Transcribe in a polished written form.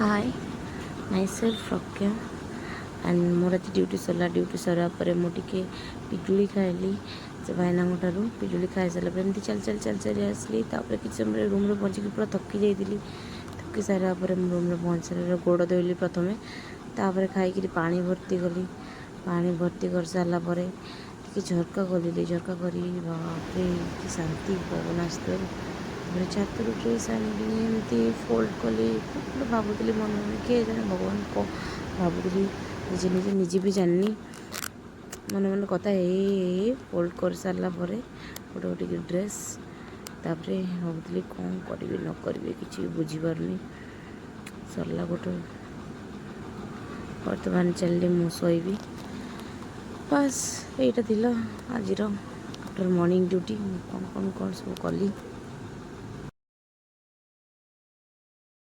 Hi my self रक्या and more आज duty सरला duty सरा पर मुझे पिजुली खाइली से भाईना ठारू पिजुली खाई सारा एमती चल चल चल चल आसली किसी समय रूम रे पहुँचिक पूरा थकी जाइली थकी सारा रूम रे पहुँच सारा गोड़ धोली प्रथम तापर खाई पानी भर्ती कली पानी भर्ती कर सारापर टे झरका खोल झरका कर बापरे कि शांति पवन आसत छातर ड्रेस आनी फोल्ड कली भावुली मन मन किए जाने भगवान को भावुली निजे निजे निजे भी जाननी मन मन कथा फोल्ड कर सारापर गोटे गोटे ड्रेस तापर भावुली कौन करी न करी कि बुझीपारनी सरला गोटे बर्तमान चलिए मु शोबी बस यहीटा थी आज मॉर्निंग ड्यूटी कौन कौन कौन सब कली।